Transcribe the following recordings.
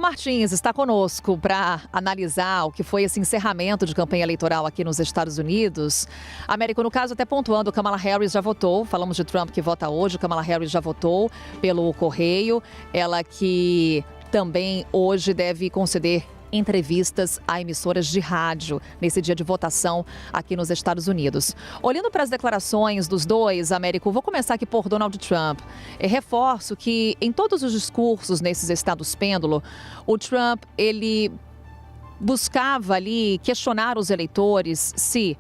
Martins está conosco para analisar o que foi esse encerramento de campanha eleitoral aqui nos Estados Unidos. Américo, no caso, até pontuando, Kamala Harris já votou. Falamos de Trump que vota hoje, Kamala Harris já votou pelo correio. Ela que também hoje deve conceder entrevistas a emissoras de rádio nesse dia de votação aqui nos Estados Unidos. Olhando para as declarações dos dois, Américo, vou começar aqui por Donald Trump. Reforço que em todos os discursos nesses estados pêndulo, o Trump, ele buscava ali questionar os eleitores se,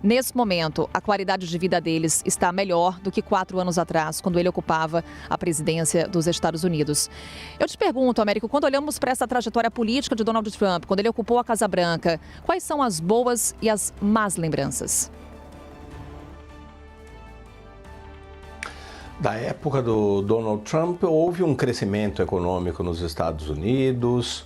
nesse momento, a qualidade de vida deles está melhor do que 4 anos atrás, quando ele ocupava a presidência dos Estados Unidos. Eu te pergunto, Américo, quando olhamos para essa trajetória política de Donald Trump, quando ele ocupou a Casa Branca, quais são as boas e as más lembranças? Da época do Donald Trump, houve um crescimento econômico nos Estados Unidos,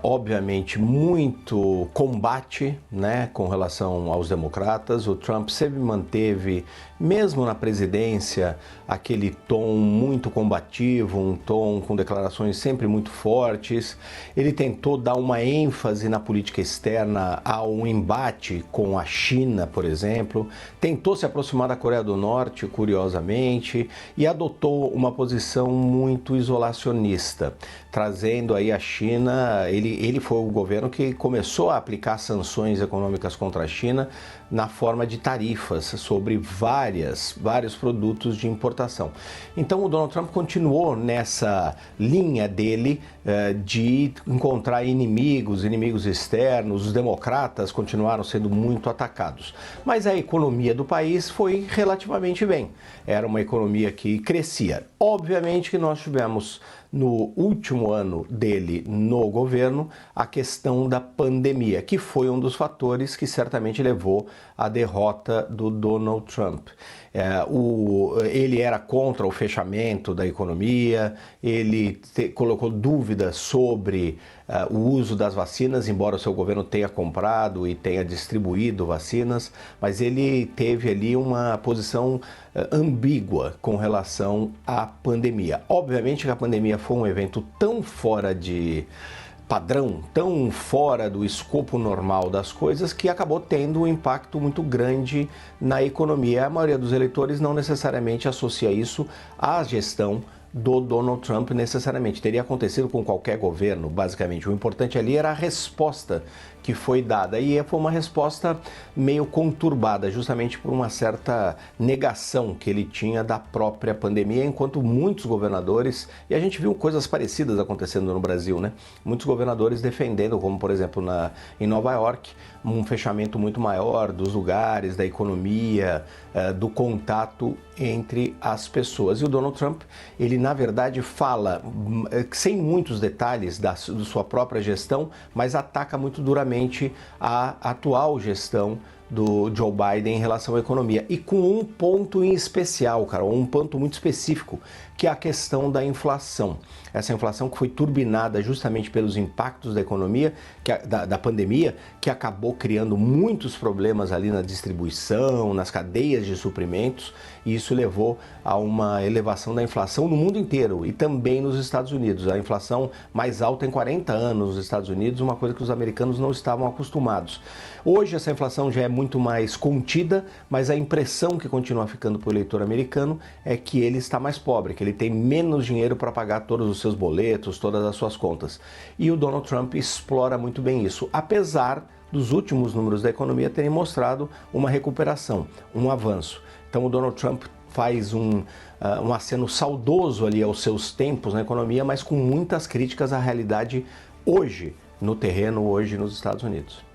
obviamente, muito combate, né, com relação aos democratas. O Trump sempre manteve, mesmo na presidência, aquele tom muito combativo, um tom com declarações sempre muito fortes. Ele tentou dar uma ênfase na política externa ao embate com a China, por exemplo. Tentou se aproximar da Coreia do Norte, curiosamente, e adotou uma posição muito isolacionista, trazendo aí a China. Ele foi o governo que começou a aplicar sanções econômicas contra a China na forma de tarifas sobre vários produtos de importação. Então o Donald Trump continuou nessa linha dele de encontrar inimigos externos. Os democratas continuaram sendo muito atacados. Mas a economia do país foi relativamente bem. Era uma economia que crescia. Obviamente que nós tivemos no último ano dele no governo a questão da pandemia, que foi um dos fatores que certamente levou à derrota do Donald Trump. Ele era contra o fechamento da economia, ele colocou dúvidas sobre o uso das vacinas, embora o seu governo tenha comprado e tenha distribuído vacinas, mas ele teve ali uma posição ambígua com relação à pandemia. Obviamente que a pandemia foi um evento tão fora de padrão, tão fora do escopo normal das coisas, que acabou tendo um impacto muito grande na economia. A maioria dos eleitores não necessariamente associa isso à gestão do Donald Trump necessariamente. Teria acontecido com qualquer governo, basicamente. O importante ali era a resposta que foi dada, e foi uma resposta meio conturbada, justamente por uma certa negação que ele tinha da própria pandemia, enquanto muitos governadores, e a gente viu coisas parecidas acontecendo no Brasil, né? Muitos governadores defendendo, como por exemplo em Nova York, um fechamento muito maior dos lugares, da economia, do contato entre as pessoas. E o Donald Trump, ele na verdade fala sem muitos detalhes da sua própria gestão, mas ataca muito duramente a atual gestão do Joe Biden em relação à economia, e com um ponto em especial, Carol, um ponto muito específico, que é a questão da inflação. Essa inflação que foi turbinada justamente pelos impactos da economia, da pandemia, que acabou criando muitos problemas ali na distribuição, nas cadeias de suprimentos, e isso levou a uma elevação da inflação no mundo inteiro e também nos Estados Unidos. A inflação mais alta em 40 anos nos Estados Unidos, uma coisa que os americanos não estavam acostumados. Hoje essa inflação já é muito mais contida, mas a impressão que continua ficando para o eleitor americano é que ele está mais pobre, que ele tem menos dinheiro para pagar todos os seus boletos, todas as suas contas. E o Donald Trump explora muito bem isso, apesar dos últimos números da economia terem mostrado uma recuperação, um avanço. Então o Donald Trump faz um aceno saudoso ali aos seus tempos na economia, mas com muitas críticas à realidade hoje, no terreno, hoje nos Estados Unidos.